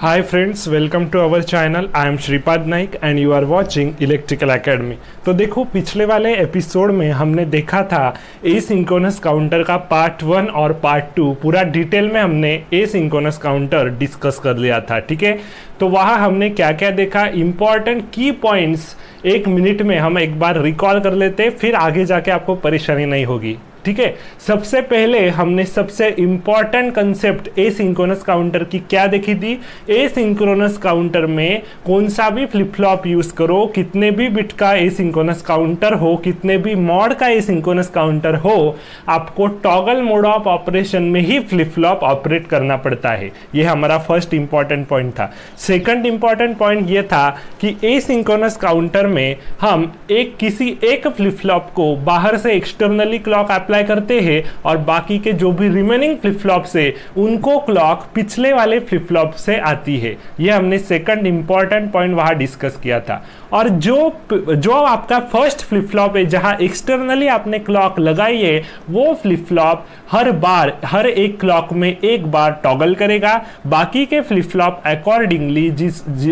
Hi friends, welcome to our channel. I am Shripad Naik and you are watching Electrical Academy। तो देखो, पिछले वाले episode में हमने देखा था एसिंक्रोनस काउंटर का पार्ट 1 और पार्ट 2 पूरा डिटेल में हमने एसिंक्रोनस काउंटर डिस्कस कर लिया था। ठीक है, तो वहाँ हमने क्या क्या देखा, इंपॉर्टेंट की पॉइंट्स 1 मिनट में हम एक बार रिकॉल कर लेते, फिर आगे जाके आपको परेशानी नहीं होगी। ठीक है, सबसे पहले हमने सबसे इंपॉर्टेंट कंसेप्ट एसिंक्रोनस काउंटर की क्या देखी थी। एसिंक्रोनस काउंटर में कौन सा भी फ्लिप फ्लॉप यूज करो, कितने भी बिट का एसिंक्रोनस काउंटर हो, कितने भी मॉड का एसिंक्रोनस काउंटर हो, आपको टॉगल मोड ऑफ ऑपरेशन में ही फ्लिप फ्लॉप ऑपरेट करना पड़ता है। यह हमारा फर्स्ट इंपॉर्टेंट पॉइंट था। सेकंड इंपॉर्टेंट पॉइंट यह था कि एसिंक्रोनस काउंटर में हम किसी एक फ्लिप फ्लॉप को बाहर से एक्सटर्नली क्लॉक अप्लाई करते हैं और बाकी के जो भी रिमेनिंग फ्लिप फ्लॉप से उनको क्लॉक पिछले वाले फ्लिप फ्लॉप से आती है। यह हमने सेकंड इंपॉर्टेंट पॉइंट वहां डिस्कस किया था। और जो आपका फर्स्ट फ्लिप फ्लॉप है जहां एक्सटर्नली आपने क्लॉक लगाई है, वो फ्लिप फ्लॉप हर एक क्लॉक में एक बार टॉगल करेगा। बाकी के फ्लिप फ्लॉप अकॉर्डिंगली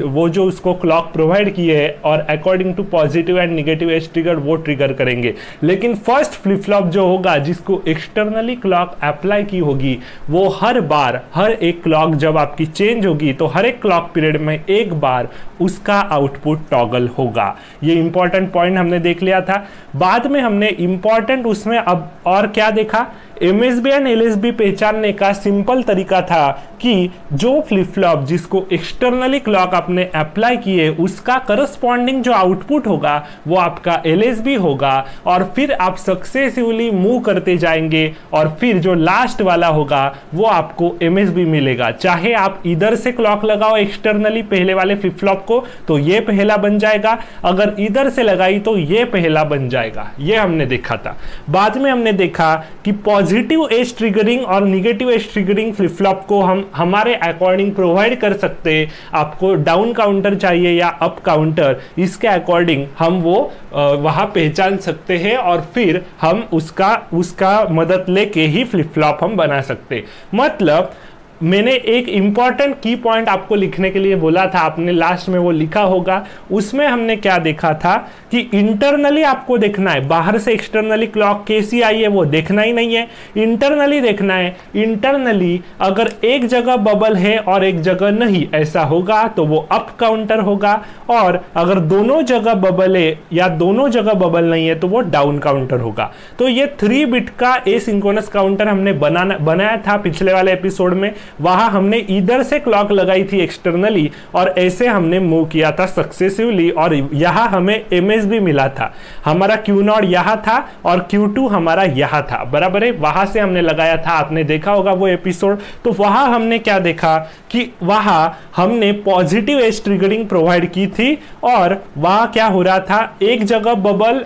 वो जो उसको क्लॉक प्रोवाइड किए है और according to positive and negative edge trigger वो ट्रिगर करेंगे। लेकिन फर्स्ट फ्लिप फ्लॉप जो होगा जिसको एक्सटर्नली क्लॉक अप्लाई की होगी, वो हर एक क्लॉक जब आपकी चेंज होगी तो हर एक क्लॉक पीरियड में एक बार उसका आउटपुट टॉगल होगा। ये इंपॉर्टेंट पॉइंट हमने देख लिया था। बाद में हमने इंपॉर्टेंट उसमें अब और क्या देखा, एमएसबी एंड एलएसबी पहचानने का सिंपल तरीका था कि जो फ्लिप फ्लॉप जिसको एक्सटर्नली क्लॉक आपने अप्लाई किए उसका करस्पॉन्डिंग जो आउटपुट होगा वो आपका एलएसबी होगा, और फिर आप सक्सेसिवली मूव करते जाएंगे और फिर जो लास्ट वाला होगा वो आपको एमएसबी मिलेगा। चाहे आप इधर से क्लॉक लगाओ एक्सटर्नली पहले वाले फ्लिप फ्लॉप को तो ये पहला बन जाएगा, अगर इधर से लगाई तो ये पहला बन जाएगा। ये हमने देखा था। बाद में हमने देखा कि पॉजिटिव एज ट्रिगरिंग और negative edge triggering flip flop को हम हमारे अकॉर्डिंग प्रोवाइड कर सकते हैं। आपको डाउन काउंटर चाहिए या अप काउंटर, इसके अकॉर्डिंग हम वो वहां पहचान सकते हैं और फिर हम उसका मदद लेके ही फ्लिप फ्लॉप हम बना सकते। मतलब मैंने एक इंपॉर्टेंट की पॉइंट आपको लिखने के लिए बोला था, आपने लास्ट में वो लिखा होगा। उसमें हमने क्या देखा था कि इंटरनली आपको देखना है, बाहर से एक्सटर्नली क्लॉक कैसी आई है वो देखना ही नहीं है, इंटरनली देखना है। इंटरनली अगर एक जगह बबल है और एक जगह नहीं, ऐसा होगा तो वो अप काउंटर होगा, और अगर दोनों जगह बबल है या दोनों जगह बबल नहीं है तो वो डाउन काउंटर होगा। तो ये 3 बिट का एसिंक्रोनस काउंटर हमने बनाया था पिछले वाले एपिसोड में। वहां हमने इधर से क्लॉक लगाई थी एक्सटर्नली और ऐसे हमने मूव किया था सक्सेसिवली, और यहां हमें एमएसबी मिला था। हमारा Q0 यहां था और Q2 हमारा यहां था, बराबर है। वहां से हमने लगाया था, आपने देखा होगा वो एपिसोड। तो वहां हमने क्या देखा कि वहां हमने पॉजिटिव एज ट्रिगरिंग प्रोवाइड की थी, और वहां क्या हो रहा था, एक जगह बबल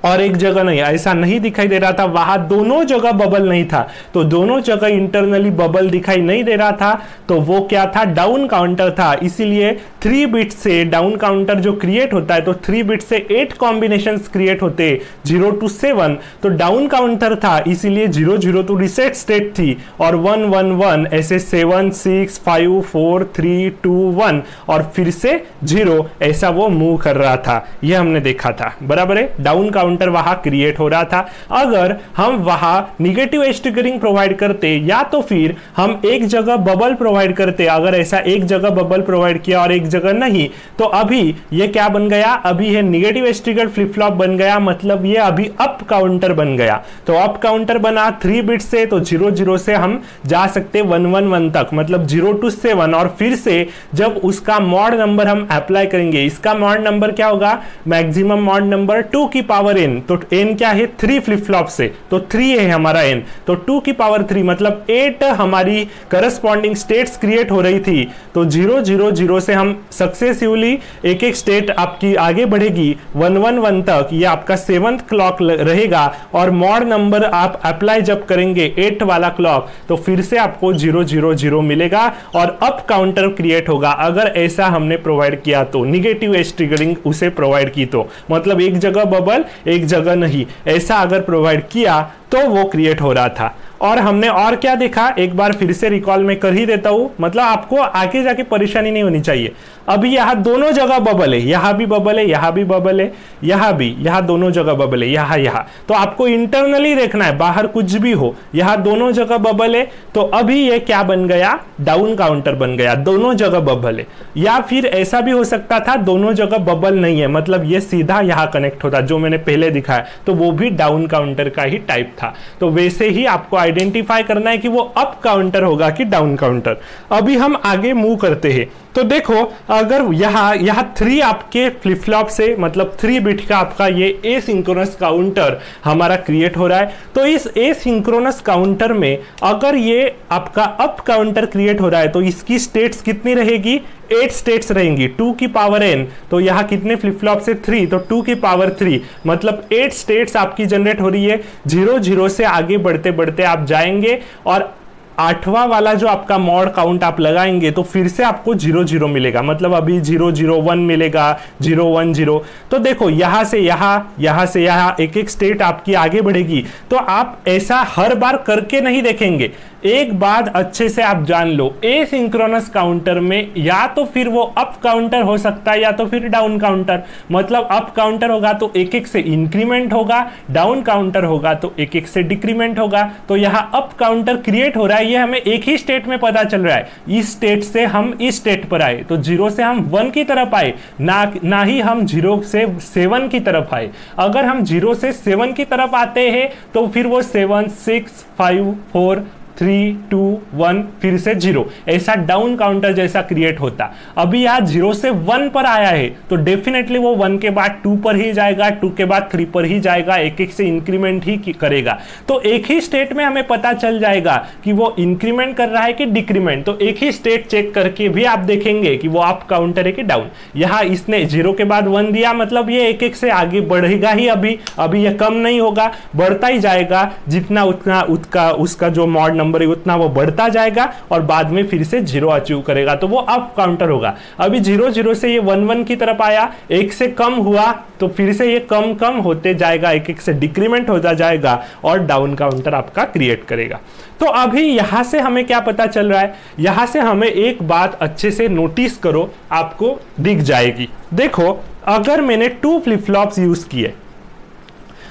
और एक जगह नहीं, ऐसा नहीं दिखाई दे रहा था। वहां दोनों जगह बबल नहीं था, तो दोनों जगह इंटरनली बबल दिखाई नहीं दे रहा था, तो वो क्या था, डाउन काउंटर था। इसीलिए 3 बिट से डाउन काउंटर जो क्रिएट होता है, तो 3 बिट से 8 कॉम्बिनेशन क्रिएट होते 0 to 7, तो डाउन काउंटर था, इसीलिए 0 0 तो रिसेट स्टेट थी, और 1 1 1 ऐसे 7 6 5 4 3 2 1 और फिर से 0, ऐसा वो मूव कर रहा था। यह हमने देखा था, बराबर है। डाउन काउंटर वहां क्रिएट हो रहा था। अगर हम वहां नेगेटिव एज ट्रिगरिंग प्रोवाइड करते या तो फिर हम एक जगह बबल प्रोवाइड करते, अगर ऐसा एक जगह बबल प्रोवाइड किया और एक जगह नहीं, तो अभी ये क्या बन गया, अभी ये negative edge triggered flip flop बन गया। मतलब ये अभी अप काउंटर बन गया। तो अप काउंटर बना 3 बिट से, तो 0 0 से हम जा सकते 1 1 1 तक, मतलब 0 to 7, और फिर से जब उसका मॉड नंबर हम अप्लाई करेंगे, इसका मॉड नंबर क्या होगा, मैक्सिमम मॉड नंबर 2 की पावर n, तो n क्या है, 3 फ्लिप फ्लॉप से, तो 3 है हमारा n, तो 2 की पावर 3 मतलब 8 हमारी करस्पॉन्डिंग स्टेट्स क्रिएट हो रही थी। तो 0 0 0 से हम सक्सेसिवली एक एक स्टेट आपकी आगे बढ़ेगी 1 1 1 तक, ये आपका 7th क्लॉक रहेगा, और मॉड नंबर आप अप्लाई जब करेंगे 8 वाला क्लॉक, तो फिर से आपको 0 0 0 मिलेगा और अप काउंटर क्रिएट होगा। अगर ऐसा हमने प्रोवाइड किया तो, निगेटिव एज ट्रिगरिंग उसे प्रोवाइड की तो, मतलब एक जगह बबल एक जगह नहीं, ऐसा अगर प्रोवाइड किया तो वो क्रिएट हो रहा था। और हमने और क्या देखा, एक बार फिर से रिकॉल में कर ही देता हूं, मतलब आपको आगे जाके परेशानी नहीं होनी चाहिए। अभी यहाँ दोनों जगह बबल है, यहाँ भी बबल है, यहाँ भी बबल है, यहाँ भी, यहाँ दोनों जगह बबल है, यहाँ। तो आपको इंटरनली देखना है, बाहर कुछ भी हो, यहाँ दोनों जगह बबल है। तो अभी ये क्या बन गया, डाउन काउंटर बन गया, दोनों जगह बबल है। या फिर ऐसा भी हो सकता था दोनों जगह बबल नहीं है, मतलब ये सीधा यहाँ कनेक्ट होता, जो मैंने पहले दिखाया, तो वो भी डाउन काउंटर का ही टाइप था। तो वैसे ही आपको आइडेंटिफाई करना है कि वो अप काउंटर होगा कि डाउन काउंटर। अभी हम आगे मूव करते हैं। तो देखो, अगर यहाँ 3 आपके फ्लिप फ्लॉप से, मतलब 3 बिट का आपका ये एसिंक्रोनस काउंटर हमारा क्रिएट हो रहा है, तो इस एसिंक्रोनस काउंटर में अगर ये आपका अप काउंटर क्रिएट हो रहा है तो इसकी स्टेट्स कितनी रहेगी, 8 स्टेट्स रहेंगी, 2 की पावर n। तो यहाँ कितने फ्लिप फ्लॉप से 3, तो 2 की पावर 3, मतलब 8 स्टेट्स आपकी जनरेट हो रही है। 0 0 से आगे बढ़ते बढ़ते आप जाएंगे और 8वां वाला जो आपका मॉड काउंट आप लगाएंगे तो फिर से आपको 0 0 मिलेगा, मतलब अभी 0 0 1 मिलेगा, 0 1 0। तो देखो, यहां से यहां एक स्टेट आपकी आगे बढ़ेगी। तो आप ऐसा हर बार करके नहीं देखेंगे, एक बात अच्छे से आप जान लो, एसिंक्रोनस काउंटर में या तो फिर वो अप काउंटर हो सकता है या तो फिर डाउन काउंटर। मतलब अप काउंटर होगा तो 1 1 से इंक्रीमेंट होगा, डाउन काउंटर होगा तो 1 1 से डिक्रीमेंट होगा। तो यहाँ अप काउंटर क्रिएट हो रहा है, ये हमें एक ही स्टेट में पता चल रहा है। इस स्टेट से हम इस स्टेट पर आए तो 0 से हम 1 की तरफ आए, ना ही हम 0 से 7 की तरफ आए। अगर हम 0 से 7 की तरफ आते हैं तो फिर वो 7 6 5 4 3 2 1 फिर से 0, ऐसा डाउन काउंटर जैसा क्रिएट होता। अभी यहाँ 0 से 1 पर आया है तो डेफिनेटली वो 1 के बाद 2 पर ही जाएगा, 2 के बाद 3 पर ही जाएगा, 1 1 से इंक्रीमेंट ही करेगा। तो एक ही स्टेट में हमें पता चल जाएगा कि वो इंक्रीमेंट कर रहा है कि डिक्रीमेंट। तो एक ही स्टेट चेक करके भी आप देखेंगे कि वो अप काउंटर है कि डाउन। यहाँ इसने 0 के बाद 1 दिया, मतलब ये 1 1 से आगे बढ़ेगा ही। अभी ये कम नहीं होगा, बढ़ता ही जाएगा, जितना उतना उसका जो मॉड नंबर है उतना वो बढ़ता जाएगा और बाद में फिर से 0 अचीव करेगा, तो वो अप काउंटर होगा। अभी 0 0 से ये 1 1 की तरफ आया, 1 से कम हुआ तो फिर से ये कम होते जाएगा, 1 1 से डिक्रीमेंट होता जाएगा और डाउन काउंटर आपका क्रिएट करेगा। तो अभी यहां से हमें क्या पता चल रहा है, यहां से हमें एक बात अच्छे से नोटिस करो, आपको दिख जाएगी। देखो, अगर मैंने 2 फ्लिप फ्लॉप्स यूज किए,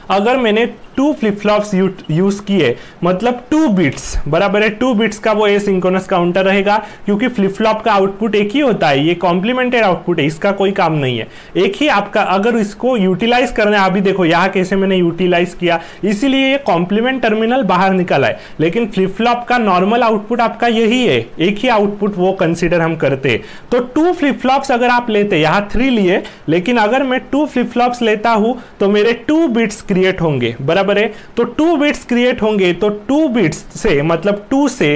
अगर मैंने 2 फ्लिप फ्लॉप्स यूज किए, मतलब 2 बिट्स बराबर है 2 बिट्स का वो एसिंक्रोनस काउंटर रहेगा, क्योंकि फ्लिप फ्लॉप का आउटपुट एक ही होता है, ये कॉम्प्लीमेंटेड आउटपुट है, इसका कोई काम नहीं है, एक ही आपका। अगर इसको यूटिलाइज करना है, अभी देखो यहाँ कैसे मैंने यूटिलाइज किया, इसीलिए ये कॉम्प्लीमेंट टर्मिनल बाहर निकला है। लेकिन फ्लिप फ्लॉप का नॉर्मल आउटपुट आपका यही है, एक ही आउटपुट वो कंसिडर हम करते। तो 2 फ्लिप फ्लॉप्स अगर आप लेते, यहाँ 3 लिए, लेकिन अगर मैं 2 फ्लिप फ्लॉप्स लेता हूं तो मेरे 2 बिट्स क्रिएट होंगे, बराबर है। तो 2 बिट्स क्रिएट होंगे, तो 2 बिट्स से, मतलब 2 से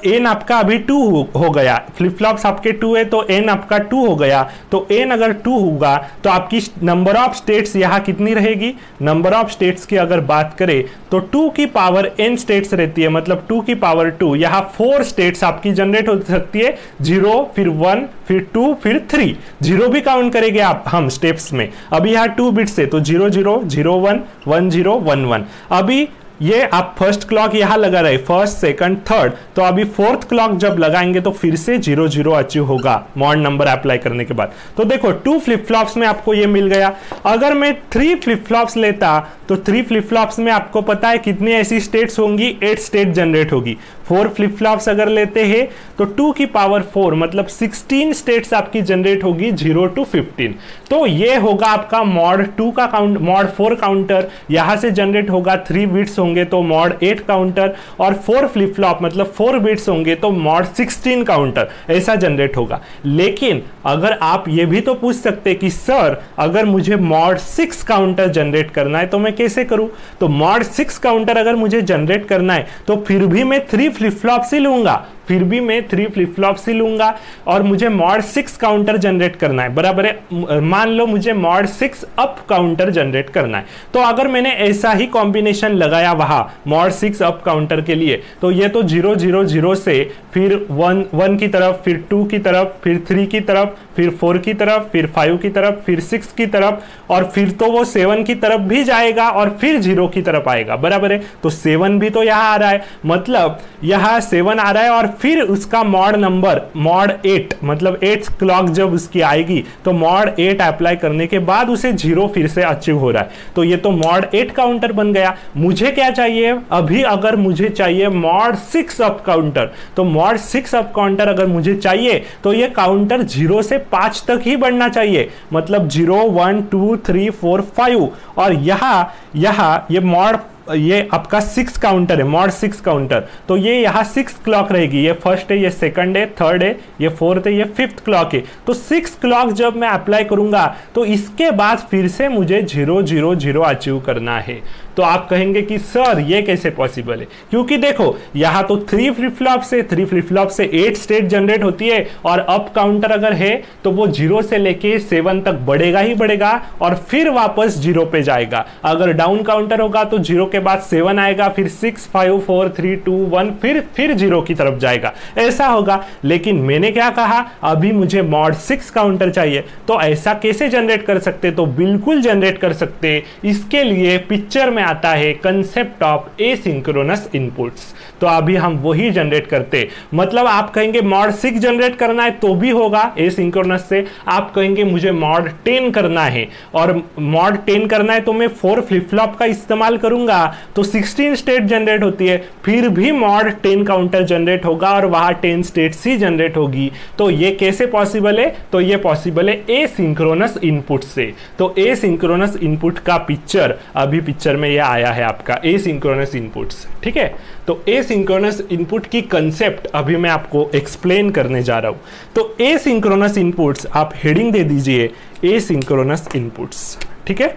n आपका अभी 2 हो गया, फ्लिप फ्लॉप्स आपके 2 है तो n आपका 2 हो गया। तो n अगर 2 होगा तो आपकी नंबर ऑफ स्टेट्स यहाँ कितनी रहेगी, नंबर ऑफ स्टेट्स की अगर बात करें तो 2 की पावर n स्टेट्स रहती है, मतलब 2 की पावर 2, यहाँ 4 स्टेट्स आपकी जनरेट हो सकती है, 0 फिर 1 फिर 2 फिर 3, 0 भी काउंट करेंगे आप हम स्टेप्स में। अभी यहाँ 2 बिट्स है तो 0 0 0 1 1 0 1 1। अभी ये आप फर्स्ट क्लॉक यहां लगा रहे, फर्स्ट सेकंड थर्ड, तो अभी फोर्थ क्लॉक जब लगाएंगे तो फिर से 0 0 अचीव होगा मॉड नंबर अप्लाई करने के बाद। तो देखो 2 फ्लिप फ्लॉप्स में आपको ये मिल गया। अगर मैं 3 फ्लिप फ्लॉप्स लेता तो 3 फ्लिप फ्लॉप्स में आपको पता है कितनी ऐसी स्टेट्स होंगी, 8 स्टेट जनरेट होगी। 4 फ्लिप फ्लॉप्स अगर लेते हैं तो 2 की पावर 4, मतलब 16 स्टेट्स आपकी जनरेट होगी, 0 to 15। तो ये होगा आपका मॉड 2 का काउंट, मॉड 4 काउंटर यहां से जनरेट होगा, 3 बिट्स होंगे तो मॉड 8 काउंटर, और 4 फ्लिप फ्लॉप मतलब 4 बिट्स होंगे तो मॉड 16 काउंटर ऐसा जनरेट होगा। लेकिन अगर आप ये भी तो पूछ सकते कि सर अगर मुझे मॉड 6 काउंटर जनरेट करना है तो मैं कैसे करूं? तो मॉड 6 काउंटर अगर मुझे जनरेट करना है तो फिर भी मैं 3 फ्लिप फ्लॉप्स ही लूंगा, फिर भी मैं 3 फ्लिप फ्लॉप्स ही लूंगा और मुझे मॉड 6 काउंटर जनरेट करना है, बराबर है। मान लो मुझे मॉड 6 अप काउंटर जनरेट करना है, तो अगर मैंने ऐसा ही कॉम्बिनेशन लगाया वहां मॉड 6 अप काउंटर के लिए, तो ये तो 0 0 0 से फिर 1 1 की तरफ, फिर 2 की तरफ, फिर 3 की तरफ, फिर 4 की तरफ, फिर 5 की तरफ, फिर 6 की तरफ, और फिर तो वो 7 की तरफ भी जाएगा और फिर 0 की तरफ आएगा, बराबर है। तो 7 भी तो यहां आ रहा है, मतलब यहां 7 आ रहा है और फिर उसका मॉड नंबर मॉड 8, मतलब 8 क्लॉक जब उसकी आएगी तो मॉड 8 अप्लाई करने के बाद उसे 0 फिर से अचीव हो रहा है। तो ये तो मॉड 8 काउंटर बन गया। मुझे क्या चाहिए अभी, अगर मुझे चाहिए मॉड 6 अप काउंटर, तो मॉड 6 अप काउंटर अगर मुझे चाहिए तो ये काउंटर 0 से 5 तक ही बढ़ना चाहिए, मतलब 0 1 2 3 4 5, और यहां ये आपका 6 काउंटर है, मॉड 6 काउंटर, तो ये यहाँ 6 क्लॉक रहेगी। ये फर्स्ट है, ये सेकंड है, थर्ड है, ये फोर्थ है, ये 5th क्लॉक है। तो 6 क्लॉक जब मैं अप्लाई करूंगा तो इसके बाद फिर से मुझे 0 0 0 अचीव करना है। तो आप कहेंगे कि सर ये कैसे पॉसिबल है, क्योंकि देखो यहाँ तो 3 फ्लिप फ्लॉप से 8 स्टेट जनरेट होती है, और अप काउंटर अगर है तो वो 0 से लेके 7 तक बढ़ेगा ही बढ़ेगा और फिर वापस 0 पे जाएगा। अगर डाउन काउंटर होगा तो 0 के बाद 7 आएगा, फिर 6 5 4 3 2 1, फिर 0 की तरफ जाएगा, ऐसा होगा। लेकिन मैंने क्या कहा, अभी मुझे मॉड 6 काउंटर चाहिए, तो ऐसा कैसे जनरेट कर सकते? तो बिल्कुल जनरेट कर सकते। इसके लिए पिक्चर में आता है कंसेप्ट ऑफ एसिंक्रोनस इनपुट्स। तो अभी हम वही जनरेट करते, मतलब आप कहेंगे मॉड 6 जनरेट करना है तो भी होगा एसिंक्रोनस से। आप कहेंगे मुझे मॉड 10 करना है, और मॉड 10 करना है तो मैं 4 फ्लिप फ्लॉप का इस्तेमाल करूंगा, तो 16 स्टेट जनरेट होती है, फिर भी मॉड 10 काउंटर जनरेट होगा और वहां 10 स्टेट्स ही जनरेट होगी। तो ये कैसे पॉसिबल है? तो ये पॉसिबल है एसिंक्रोनस इनपुट से। तो एसिंक्रोनस इनपुट का पिक्चर अभी पिक्चर में ये आया है आपका एसिंक्रोनस इनपुट्स, ठीक है। तो एसिंक्रोनस इनपुट की कंसेप्ट अभी मैं आपको एक्सप्लेन करने जा रहा हूं। तो एसिंक्रोनस इनपुट्स, आप हेडिंग दे दीजिए एसिंक्रोनस इनपुट्स, ठीक है।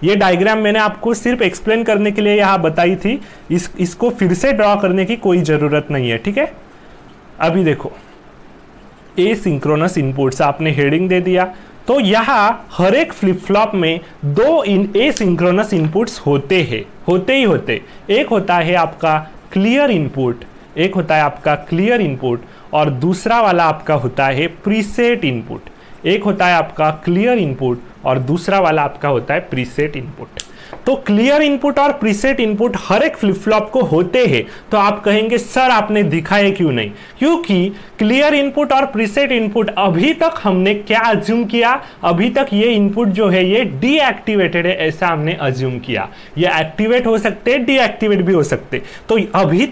ये डायग्राम मैंने आपको सिर्फ एक्सप्लेन करने के लिए यहां बताई थी, इसको फिर से ड्रॉ करने की कोई जरूरत नहीं है, ठीक है। अभी देखो एसिंक्रोनस इनपुट्स, आपने हेडिंग दे दिया, तो यहां हर एक फ्लिप फ्लॉप में 2 एसिंक्रोनस इनपुट्स होते ही होते। एक होता है आपका क्लियर इनपुट, और दूसरा वाला आपका होता है प्रीसेट इनपुट। एक होता है आपका क्लियर इनपुट और दूसरा वाला आपका होता है प्रीसेट इनपुट। तो क्लियर इनपुट और प्रीसेट इनपुट हर एक फ्लिप फ्लॉप को होते हैं। तो आप कहेंगे सर आपने दिखाए क्यों नहीं? क्योंकि क्लियर इनपुट और प्रीसेट इनपुट अभी तक हमने क्या अज्यूम किया, अभी तक ये इनपुट जो है ये डीएक्टिवेटेड है, ऐसा हमने अज्यूम किया। ये एक्टिवेट हो सकते, डीएक्टिवेट भी हो सकते। तो अभी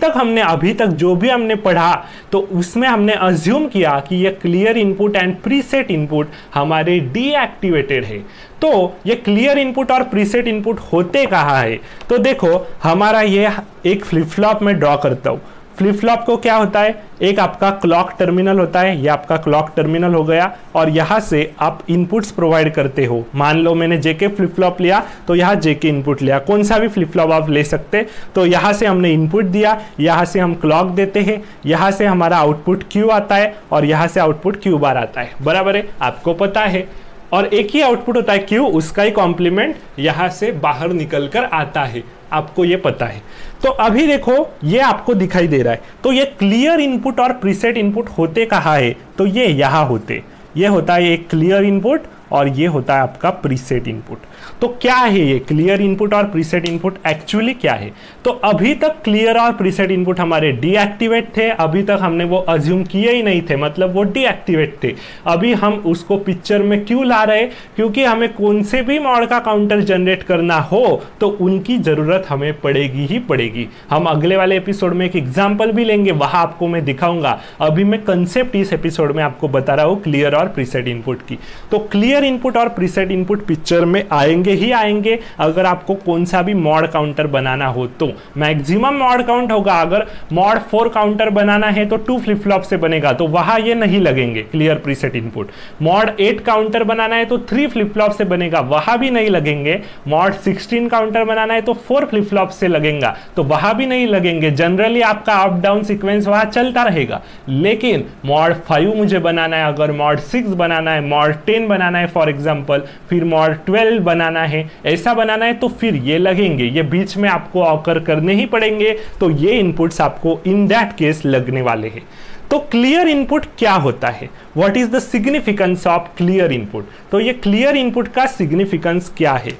तक जो भी हमने पढ़ा तो उसमें हमने अज्यूम किया कि ये clear input and preset input हमारे डीएक्टिवेटेड है। तो ये क्लियर इनपुट और प्रीसेट इनपुट होते कहाँ है? तो देखो हमारा ये एक फ्लिप फ्लॉप में ड्रॉ करता हूं। फ्लिप फ्लॉप को क्या होता है, एक आपका क्लॉक टर्मिनल होता है, ये आपका क्लॉक टर्मिनल हो गया, और यहां से आप इनपुट्स प्रोवाइड करते हो। मान लो मैंने जेके फ्लिप फ्लॉप लिया तो यहां जेके इनपुट लिया, कौन सा भी फ्लिप फ्लॉप आप ले सकते। तो यहां से हमने इनपुट दिया, यहां से हम क्लॉक देते हैं, यहां से हमारा आउटपुट क्यू आता है और यहां से आउटपुट क्यू बार आता है, बराबर है, आपको पता है। और एक ही आउटपुट होता है क्यू, उसका ही कॉम्प्लीमेंट यहां से बाहर निकल कर आता है, आपको ये पता है। तो अभी देखो ये आपको दिखाई दे रहा है। तो ये क्लियर इनपुट और प्रीसेट इनपुट होते कहाँ है? तो ये यहां होते, ये होता है एक क्लियर इनपुट और ये होता है आपका प्रीसेट इनपुट। तो क्या है ये क्लियर इनपुट और प्रीसेट इनपुट, एक्चुअली क्या है? तो अभी तक क्लियर और प्रीसेट इनपुट हमारे डीएक्टिवेट थे, अभी तक हमने वो अज्यूम किए ही नहीं थे, मतलब वो डीएक्टिवेट थे। अभी हम उसको पिक्चर में क्यों ला रहे? क्योंकि हमें कौन से भी मॉड का काउंटर जनरेट करना हो तो उनकी जरूरत हमें पड़ेगी ही पड़ेगी। हम अगले वाले एपिसोड में एक एग्जाम्पल भी लेंगे, वहां आपको मैं दिखाऊंगा। अभी मैं कंसेप्ट इस एपिसोड में आपको बता रहा हूं क्लियर और प्रीसेट इनपुट की। तो क्लियर क्लियर इनपुट और प्रीसेट इनपुट पिक्चर में आएंगे ही आएंगे अगर आपको कौन सा भी मॉड काउंटर बनाना हो तो। मैक्सिमम मॉड काउंट होगा, अगर मॉड 4 काउंटर बनाना है तो 2 फ्लिप फ्लॉप से बनेगा, तो वहां ये नहीं लगेंगे clear preset input. Mod 8 counter बनाना है तो 3 फ्लिप फ्लॉप से बनेगा, वहां भी नहीं लगेंगे। मॉड 16 काउंटर बनाना है तो 4 फ्लिप फ्लॉप से लगेगा, तो वहां भी नहीं लगेंगे। जनरली आपका अप डाउन सीक्वेंस वहां चलता रहेगा। लेकिन मॉड 5 मुझे बनाना है, अगर मॉड 6 बनाना है, मॉड 10 बनाना है फॉर एग्जांपल, फिर मॉड 12 बनाना है, ऐसा बनाना है तो फिर ये लगेंगे, ये बीच में आपको ऑकर करने ही पड़ेंगे। तो ये इनपुट्स आपको इन दैट केस लगने वाले हैं। तो क्लियर इनपुट क्या होता है? What is the significance of clear input? तो ये क्लियर इनपुट का सिग्निफिकेंस क्या है?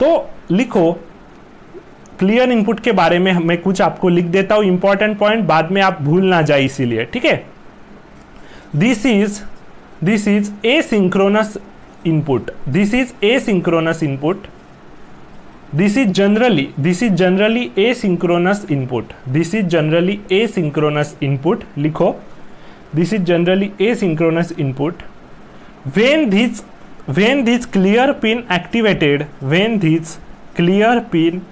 तो लिखो, क्लियर इनपुट के बारे में मैं कुछ आपको लिख देता हूं इंपॉर्टेंट पॉइंट, बाद में आप भूल ना जाए इसीलिए, ठीक है। This is asynchronous input, this is asynchronous input, this is generally asynchronous input, this is generally asynchronous input, लिखो, this is generally asynchronous input when these clear pin activated, when these clear pin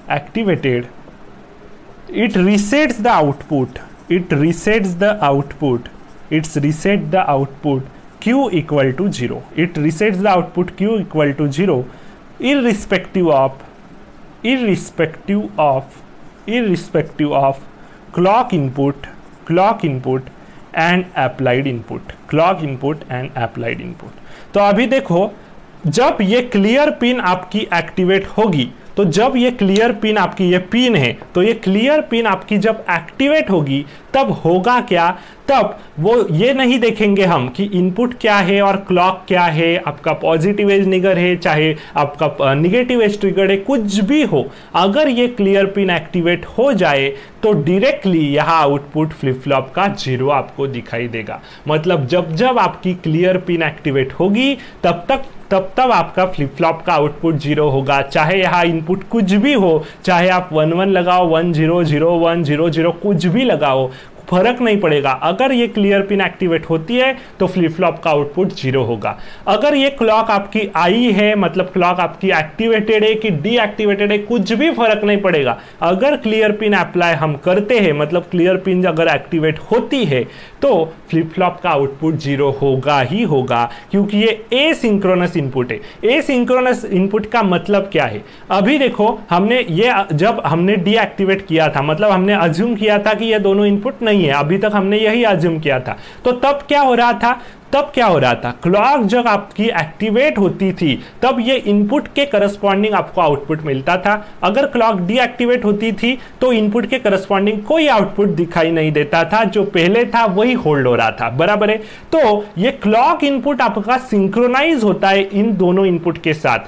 activated, it resets the output, it's reset the output Q equal to 0. It resets the output Q equal to 0 irrespective of clock input and applied input, तो अभी देखो, जब ये clear pin आपकी activate होगी, तो जब ये क्लियर पिन आपकी, ये पिन है, तो ये क्लियर पिन आपकी जब एक्टिवेट होगी तब होगा क्या? तब वो ये नहीं देखेंगे हम कि इनपुट क्या है और क्लॉक क्या है, आपका पॉजिटिव एज निगर है चाहे आपका निगेटिव एज ट्रिगर है, कुछ भी हो, अगर ये क्लियर पिन एक्टिवेट हो जाए तो डायरेक्टली यहाँ आउटपुट फ्लिप फ्लॉप का 0 आपको दिखाई देगा। मतलब जब आपकी क्लियर पिन एक्टिवेट होगी तब आपका फ्लिप फ्लॉप का आउटपुट 0 होगा, चाहे यहाँ इनपुट कुछ भी हो, चाहे आप 1 1 लगाओ, 1 0 0 1 0 0 कुछ भी लगाओ, फर्क नहीं पड़ेगा। अगर ये क्लियर पिन एक्टिवेट होती है तो फ्लिप फ्लॉप का आउटपुट 0 होगा। अगर ये क्लॉक आपकी आई है, मतलब क्लॉक आपकी एक्टिवेटेड है कि डीएक्टिवेटेड है, कुछ भी फर्क नहीं पड़ेगा। अगर क्लियर पिन अप्लाई हम करते हैं, मतलब क्लियर पिन अगर एक्टिवेट होती है, तो फ्लिप फ्लॉप का आउटपुट 0 होगा ही होगा, क्योंकि ये एसिंक्रोनस इनपुट है। एसिंक्रोनस इनपुट का मतलब क्या है? अभी देखो, हमने ये जब हमने डीएक्टिवेट किया था, मतलब हमने अज्यूम किया था कि ये दोनों इनपुट नहीं है, अभी तक हमने यही अज्यूम किया था। तो तब क्या हो रहा था? क्लॉक जब आपकी एक्टिवेट होती थी तब ये इनपुट के करस्पॉन्डिंग आपको आउटपुट मिलता था। अगर क्लॉक डीएक्टिवेट होती थी तो इनपुट के करस्पॉन्डिंग कोई आउटपुट दिखाई नहीं देता था, जो पहले था वही होल्ड हो रहा था, बराबर है। तो ये क्लॉक इनपुट आपका सिंक्रोनाइज होता है इन दोनों इनपुट के साथ,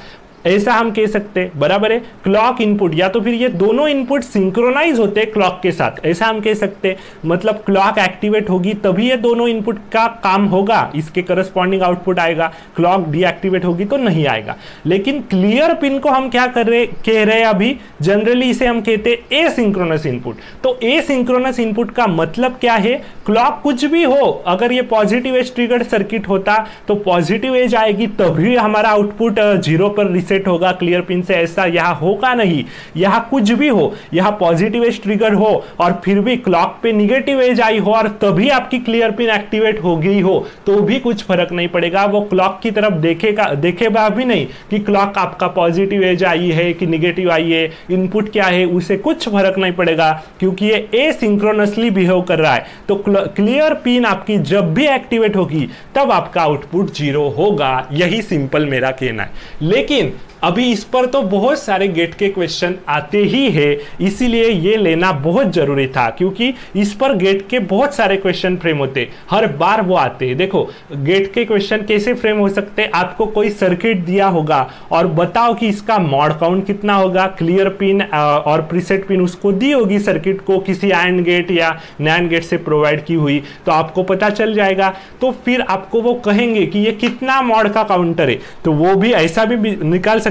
ऐसा हम कह सकते हैं, बराबर है। क्लॉक इनपुट, या तो फिर ये दोनों इनपुट सिंक्रोनाइज होते हैं क्लॉक के साथ, ऐसा हम कह सकते हैं। मतलब क्लॉक एक्टिवेट होगी तभी ये दोनों इनपुट का काम होगा, इसके करस्पॉन्डिंग आउटपुट आएगा। क्लॉक डीएक्टिवेट होगी तो नहीं आएगा। लेकिन क्लियर पिन को हम क्या कह रहे हैं अभी? जनरली इसे हम कहते हैं एसिंक्रोनस इनपुट। तो एसिंक्रोनस इनपुट का मतलब क्या है? क्लॉक कुछ भी हो, अगर ये पॉजिटिव एज ट्रिगर्ड सर्किट होता तो पॉजिटिव एज आएगी तभी हमारा आउटपुट 0 पर सेट होगा क्लियर पिन से, ऐसा यहां होगा नहीं। यहां कुछ भी हो, यहां पॉजिटिव एज ट्रिगर हो और फिर भी क्लॉक पे निगेटिव एज आई हो और तभी आपकी क्लियर पिन एक्टिवेट हो गई हो, तो भी कुछ फर्क नहीं पड़ेगा। वो क्लॉक की तरफ देखेगा भी नहीं कि क्लॉक आपका पॉजिटिव एज आई है कि निगेटिव आई है, इनपुट क्या है, उसे कुछ फर्क नहीं पड़ेगा, क्योंकि ये एसिंक्रोनसली बिहेव कर रहा है। तो क्लियर पिन आपकी जब भी एक्टिवेट होगी तब आपका आउटपुट 0 होगा। यही सिंपल मेरा कहना है। लेकिन अभी इस पर तो बहुत सारे गेट के क्वेश्चन आते ही है, इसीलिए ये लेना बहुत जरूरी था, क्योंकि इस पर गेट के बहुत सारे क्वेश्चन फ्रेम होते, हर बार वो आते हैं। देखो, गेट के क्वेश्चन कैसे फ्रेम हो सकते हैं? आपको कोई सर्किट दिया होगा और बताओ कि इसका मॉड काउंट कितना होगा, क्लियर पिन और प्रीसेट पिन उसको दी होगी सर्किट को, किसी एंड गेट या नैंड गेट से प्रोवाइड की हुई, तो आपको पता चल जाएगा। तो फिर आपको वो कहेंगे कि ये कितना मॉड का काउंटर है, तो वो भी ऐसा भी निकाल सकते,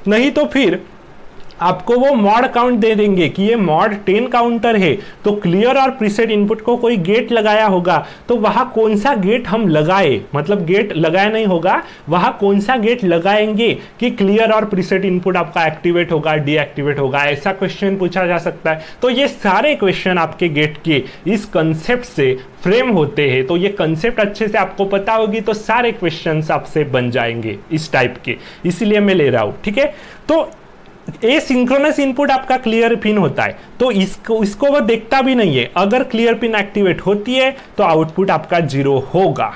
नहीं तो फिर आपको वो मॉड काउंट दे देंगे कि ये मॉड 10 काउंटर है, तो क्लियर और प्रीसेट इनपुट को कोई गेट लगाया होगा तो वहां कौन सा गेट हम लगाए, मतलब गेट लगाया नहीं होगा, वहां कौन सा गेट लगाएंगे कि क्लियर और प्रीसेट इनपुट आपका एक्टिवेट होगा, डीएक्टिवेट होगा, ऐसा क्वेश्चन पूछा जा सकता है। तो ये सारे क्वेश्चन आपके गेट के इस कंसेप्ट से फ्रेम होते हैं। तो ये कंसेप्ट अच्छे से आपको पता होगी तो सारे क्वेश्चंस आपसे बन जाएंगे इस टाइप के, इसीलिए मैं ले रहा हूं। ठीक है, तो एसिंक्रोनस इनपुट आपका क्लियर पिन होता है, तो इसको वो देखता भी नहीं है। अगर क्लियर पिन एक्टिवेट होती है तो आउटपुट आपका 0 होगा।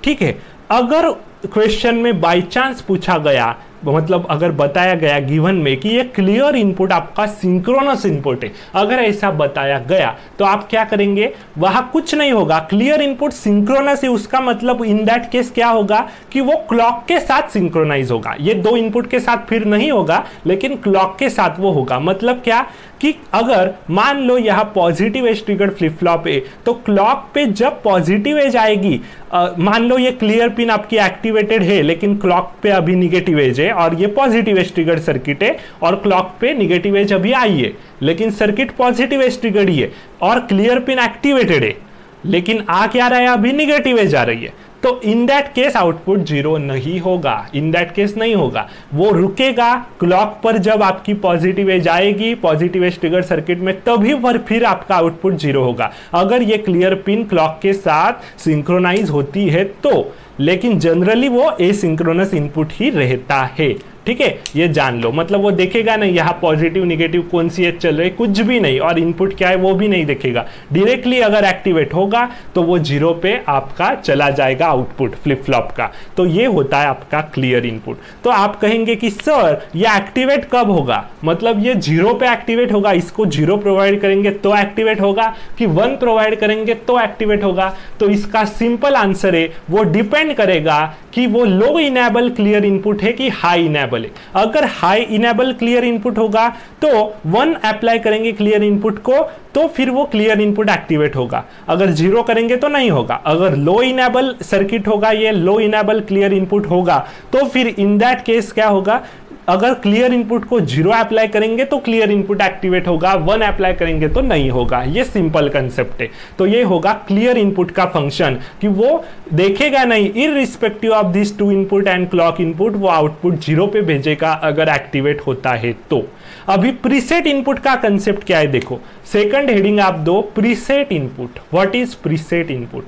ठीक है, अगर क्वेश्चन में बाय चांस पूछा गया, मतलब अगर बताया गया गिवन में कि ये क्लियर इनपुट आपका सिंक्रोनस इनपुट है, अगर ऐसा बताया गया तो आप क्या करेंगे, वहां कुछ नहीं होगा, क्लियर इनपुट सिंक्रोनस है, उसका मतलब इन दैट केस क्या होगा कि वो क्लॉक के साथ सिंक्रोनाइज होगा। ये दो इनपुट के साथ फिर नहीं होगा, लेकिन क्लॉक के साथ वो होगा। मतलब क्या कि अगर मान लो यहाँ positive edge triggered flip flop है, तो क्लॉक पे जब पॉजिटिव एज आएगी, मान लो ये क्लियर पिन आपकी एक्टिवेटेड है लेकिन क्लॉक पे अभी निगेटिव एज है, और ये पॉजिटिव एज ट्रिगर्ड सर्किट है और क्लॉक पे निगेटिव एज अभी आई है, लेकिन सर्किट पॉजिटिव एज ट्रिगर्ड ही है और क्लियर पिन एक्टिवेटेड है, लेकिन आ क्या रहा है, अभी निगेटिव एज आ रही है, तो इन दैट केस आउटपुट 0 नहीं होगा। इन दैट केस नहीं होगा, वो रुकेगा क्लॉक पर जब आपकी पॉजिटिव एज आएगी पॉजिटिव एज ट्रिगर सर्किट में, तभी फिर आपका आउटपुट 0 होगा अगर ये क्लियर पिन क्लॉक के साथ सिंक्रोनाइज होती है तो। लेकिन जनरली वो एसिंक्रोनस इनपुट ही रहता है। ठीक है, ये जान लो, मतलब वो देखेगा नहीं यहाँ पॉजिटिव निगेटिव कौन सी एज चल रही, कुछ भी नहीं, और इनपुट क्या है वो भी नहीं देखेगा। डायरेक्टली अगर एक्टिवेट होगा तो वो 0 पे आपका चला जाएगा आउटपुट फ्लिप फ्लॉप का। तो ये होता है आपका क्लियर इनपुट। तो आप कहेंगे कि सर ये एक्टिवेट कब होगा, मतलब ये 0 पे एक्टिवेट होगा, इसको 0 प्रोवाइड करेंगे तो एक्टिवेट होगा कि 1 प्रोवाइड करेंगे तो एक्टिवेट होगा। तो इसका सिंपल आंसर है, वो डिपेंड करेगा कि वो लो इनेबल क्लियर इनपुट है कि हाई इनेबल। अगर हाई इनेबल क्लियर इनपुट होगा तो 1 अप्लाई करेंगे क्लियर इनपुट को तो फिर वो क्लियर इनपुट एक्टिवेट होगा, अगर 0 करेंगे तो नहीं होगा। अगर लो इनेबल सर्किट होगा, ये लो इनेबल क्लियर इनपुट होगा, तो फिर इन दैट केस क्या होगा, अगर क्लियर इनपुट को 0 अप्लाई करेंगे तो क्लियर इनपुट एक्टिवेट होगा, 1 अप्लाई करेंगे तो नहीं होगा। ये सिंपल कंसेप्ट है। तो ये होगा क्लियर इनपुट का फंक्शन कि वो देखेगा नहीं, irrespective of this 2 input and clock input, वो आउटपुट 0 पे भेजेगा अगर एक्टिवेट होता है तो। अभी प्रीसेट इनपुट का कंसेप्ट क्या है देखो, सेकंड हेडिंग आप दो preset input. What is preset input?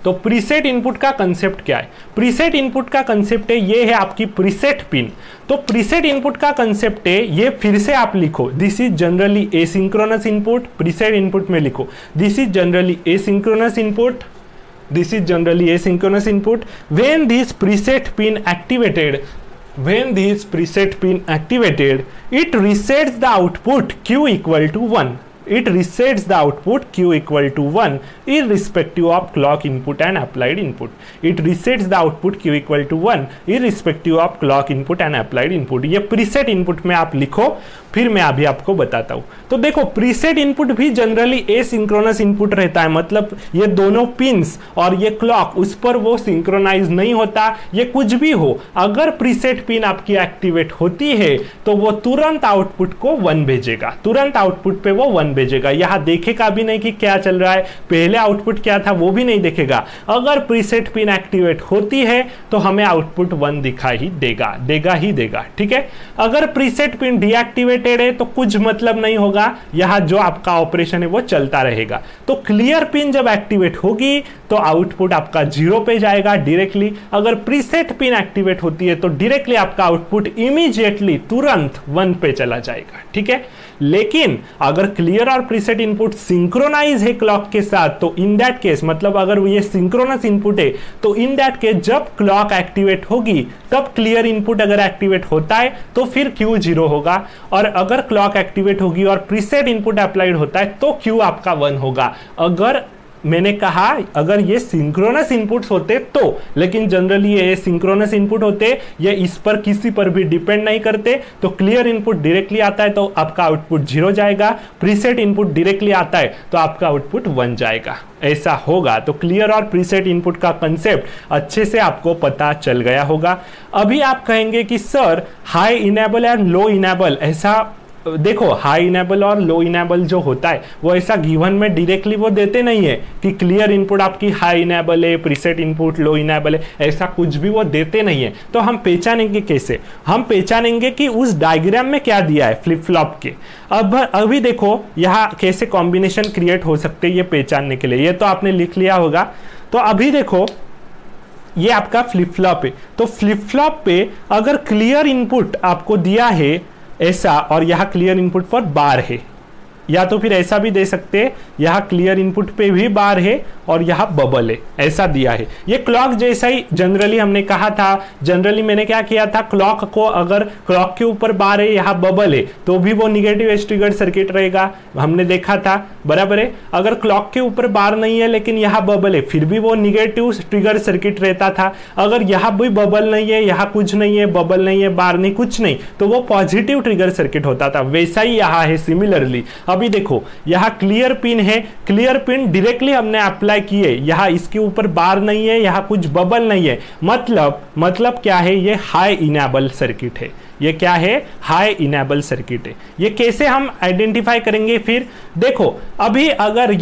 तो प्रीसेट इनपुट का कंसेप्ट क्या है? प्रीसेट इनपुट का कंसेप्ट है, ये है आपकी प्रीसेट पिन। तो प्रीसेट इनपुट का कंसेप्ट है, ये फिर से आप लिखो, this is generally asynchronous input. Preset input में लिखो this is generally asynchronous input, this is generally asynchronous input. When this preset pin activated, it resets the output q equal to 1. It resets the output q equal to 1 irrespective of clock input and applied input. It resets the output q equal to 1 irrespective of clock input and applied input. ये preset input में आप लिखो, फिर मैं अभी आपको बताता हूं। तो देखो प्रीसेट इनपुट भी जनरली एसिंक्रोनस इनपुट रहता है, मतलब ये दोनों पिंस और ये क्लॉक उस पर वो सिंक्रोनाइज नहीं होता। ये कुछ भी हो, अगर प्रीसेट पिन आपकी एक्टिवेट होती है तो वो तुरंत आउटपुट को 1 भेजेगा, तुरंत आउटपुट पे वो 1 भेजेगा। यहां देखेगा भी नहीं कि क्या चल रहा है, पहले आउटपुट क्या था वो भी नहीं देखेगा। अगर प्रीसेट पिन एक्टिवेट होती है तो हमें आउटपुट 1 दिखाई ही देगा। ठीक है, अगर प्रीसेट पिन डीएक्टिवेटेड है तो कुछ मतलब नहीं होगा, यहां जो आपका ऑपरेशन है वो चलता रहेगा। तो क्लियर पिन जब एक्टिवेट होगी तो आउटपुट आपका 0 पे जाएगा डायरेक्टली। अगर प्रीसेट पिन एक्टिवेट होती है तो डायरेक्टली आपका आउटपुट इमीडिएटली तुरंत 1 पे चला जाएगा। ठीक है, लेकिन अगर क्लियर और प्रीसेट इनपुट सिंक्रोनाइज है क्लॉक के साथ तो इन दैट केस, मतलब अगर ये सिंक्रोनस इनपुट है तो इन दैट केस जब क्लॉक एक्टिवेट होगी तब क्लियर इनपुट अगर एक्टिवेट होता है तो फिर Q 0 होगा, और अगर क्लॉक एक्टिवेट होगी और प्रीसेट इनपुट अप्लाइड होता है तो Q आपका 1 होगा। अगर मैंने कहा अगर ये सिंक्रोनस इनपुट्स होते तो, लेकिन जनरली ये सिंक्रोनस इनपुट होते, ये इस पर किसी पर भी डिपेंड नहीं करते, तो क्लियर इनपुट डायरेक्टली आता है तो आपका आउटपुट 0 जाएगा, प्रीसेट इनपुट डायरेक्टली आता है तो आपका आउटपुट 1 जाएगा, ऐसा होगा। तो क्लियर और प्रीसेट इनपुट का कंसेप्ट अच्छे से आपको पता चल गया होगा। अभी आप कहेंगे कि sir high enable and low enable, ऐसा देखो हाई इनेबल और लो इनेबल जो होता है वो ऐसा गिवन में डायरेक्टली वो देते नहीं है कि क्लियर इनपुट आपकी हाई इनेबल है, प्रीसेट इनपुट लो इनेबल है, ऐसा कुछ भी वो देते नहीं है। तो हम पहचानेंगे कैसे? हम पहचानेंगे कि उस डायग्राम में क्या दिया है फ्लिप फ्लॉप के। अभी देखो यहाँ कैसे कॉम्बिनेशन क्रिएट हो सकते हैं ये पहचानने के लिए, ये तो आपने लिख लिया होगा। तो अभी देखो ये आपका फ्लिप फ्लॉप है, तो फ्लिप फ्लॉप पे अगर क्लियर इनपुट आपको दिया है ऐसा और यहाँ क्लियर इनपुट पर बार है, या तो फिर ऐसा भी दे सकते हैं यहाँ क्लियर इनपुट पे भी बार है और यहाँ बबल है, ऐसा दिया है। ये क्लॉक जैसा ही जनरली हमने कहा था, जनरली मैंने क्या किया था, क्लॉक को अगर क्लॉक के ऊपर बार है यहाँ बबल है तो भी वो निगेटिव एज ट्रिगर्ड सर्किट रहेगा, हमने देखा था, बराबर है। अगर क्लॉक के ऊपर बार नहीं है लेकिन यहाँ बबल है फिर भी वो निगेटिव ट्रिगर्ड सर्किट रहता था। अगर यहाँ भी बबल नहीं है, यहाँ कुछ नहीं है, बबल नहीं है, बार नहीं, कुछ नहीं, तो वो पॉजिटिव ट्रिगर सर्किट होता था। वैसा ही यहाँ है सिमिलरली। अभी देखो यहाँ क्लियर पिन है, क्लियर पिन डायरेक्टली हमने अप्लाई किए, यहाँ इसके ऊपर बार नहीं है, यहाँ कुछ बबल नहीं है, मतलब क्या है, ये हाई इनेबल सर्किट है। ये क्या है? हाई इनेबल सर्किट है। ये कैसे हम आइडेंटिफाई करेंगे? फिर देखो अभी अगर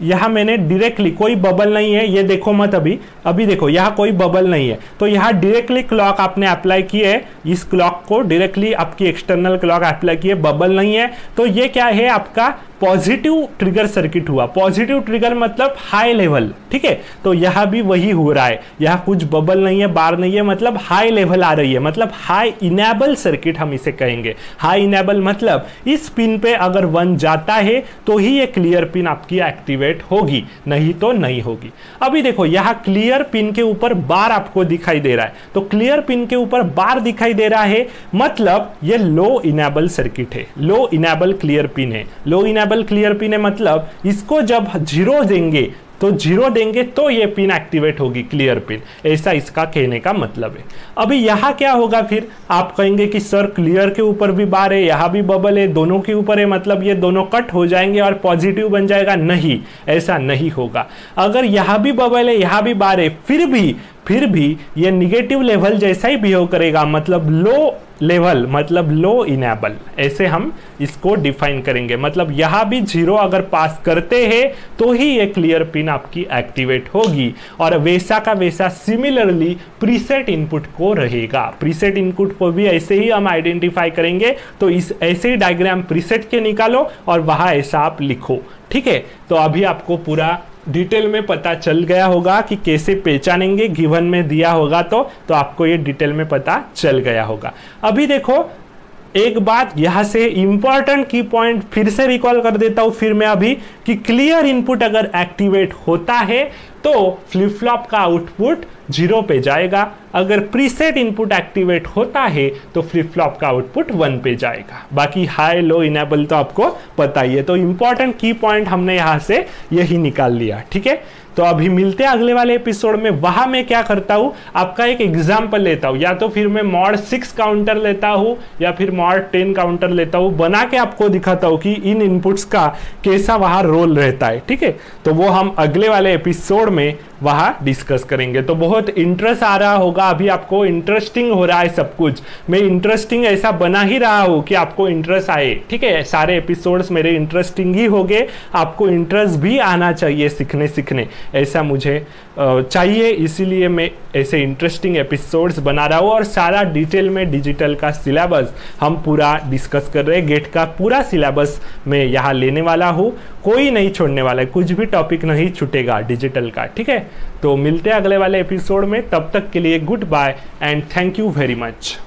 यहाँ मैंने डायरेक्टली कोई बबल नहीं है, ये देखो मत, अभी देखो यहाँ कोई बबल नहीं है, तो यहाँ डायरेक्टली क्लॉक आपने अप्लाई की है, इस क्लॉक को डायरेक्टली आपकी एक्सटर्नल क्लॉक अप्लाई की है, बबल नहीं है, तो ये क्या है आपका पॉजिटिव ट्रिगर सर्किट हुआ। पॉजिटिव ट्रिगर मतलब हाई लेवल, ठीक है। तो यहाँ भी वही हो रहा है, यहाँ कुछ बबल नहीं है, बार नहीं है, मतलब हाई लेवल आ रही है, मतलब हाई इनेबल सर्किट हम इसे कहेंगे। हाई इनेबल मतलब इस पिन पे अगर 1 जाता है तो ही ये क्लियर पिन आपकी एक्टिवेट होगी, नहीं तो नहीं होगी। अभी देखो यहाँ क्लियर पिन के ऊपर बार आपको दिखाई दे रहा है, तो क्लियर पिन के ऊपर बार दिखाई दे रहा है मतलब ये लो इनेबल सर्किट है, लो इनेबल क्लियर पिन है। लो इनेबल क्लियर पिन है मतलब इसको जब 0 देंगे तो 0 देंगे तो ये पिन एक्टिवेट होगी, क्लियर पिन, ऐसा इसका कहने का मतलब है। अभी यहाँ क्या होगा, फिर आप कहेंगे कि सर क्लियर के ऊपर भी बार है, यहाँ भी बबल है, दोनों के ऊपर है, मतलब ये दोनों कट हो जाएंगे और पॉजिटिव बन जाएगा। नहीं, ऐसा नहीं होगा। अगर यहाँ भी बबल है, यहाँ भी बार है, फिर भी ये निगेटिव लेवल जैसा ही बिहेव करेगा, मतलब लो लेवल, मतलब लो इनेबल, ऐसे हम इसको डिफाइन करेंगे। मतलब यहाँ भी 0 अगर पास करते हैं तो ही ये क्लियर पिन आपकी एक्टिवेट होगी, और वैसा का वैसा सिमिलरली प्रीसेट इनपुट को रहेगा। प्रीसेट इनपुट को भी ऐसे ही हम आइडेंटिफाई करेंगे, तो इस ऐसे ही डायग्राम प्रीसेट के निकालो और वहाँ ऐसा आप लिखो, ठीक है। तो अभी आपको पूरा डिटेल में पता चल गया होगा कि कैसे पहचानेंगे, गिवन में दिया होगा तो आपको ये डिटेल में पता चल गया होगा। अभी देखो एक बात यहाँ से इंपॉर्टेंट की पॉइंट फिर से रिकॉल कर देता हूं फिर मैं अभी, कि क्लियर इनपुट अगर एक्टिवेट होता है तो फ्लिप फ्लॉप का आउटपुट 0 पे जाएगा, अगर प्रीसेट इनपुट एक्टिवेट होता है तो फ्लिप फ्लॉप का आउटपुट 1 पे जाएगा। बाकी हाई लो इनेबल तो आपको पता ही है। तो इंपॉर्टेंट की पॉइंट हमने यहाँ से यही निकाल लिया, ठीक है। तो अभी मिलते हैं अगले वाले एपिसोड में। वहां मैं क्या करता हूं, आपका एक एग्जाम्पल लेता हूं, या तो फिर मैं मॉड 6 काउंटर लेता हूं या फिर मॉड 10 काउंटर लेता हूं, बना के आपको दिखाता हूं कि इन इनपुट्स का कैसा वहां रोल रहता है, ठीक है। तो वो हम अगले वाले एपिसोड में वहां डिस्कस करेंगे। तो बहुत इंटरेस्ट आ रहा होगा, अभी आपको इंटरेस्टिंग हो रहा है सब कुछ, मैं इंटरेस्टिंग ऐसा बना ही रहा हूं कि आपको इंटरेस्ट आए, ठीक है। सारे एपिसोड्स मेरे इंटरेस्टिंग ही हो गए, आपको इंटरेस्ट भी आना चाहिए सीखने, ऐसा मुझे चाहिए, इसीलिए मैं ऐसे इंटरेस्टिंग एपिसोड्स बना रहा हूँ। और सारा डिटेल में डिजिटल का सिलेबस हम पूरा डिस्कस कर रहे हैं, गेट का पूरा सिलेबस मैं यहाँ लेने वाला हूँ, कोई नहीं छोड़ने वाला है, कुछ भी टॉपिक नहीं छूटेगा डिजिटल का, ठीक है। तो मिलते हैं अगले वाले एपिसोड में, तब तक के लिए good bye and thank you very much.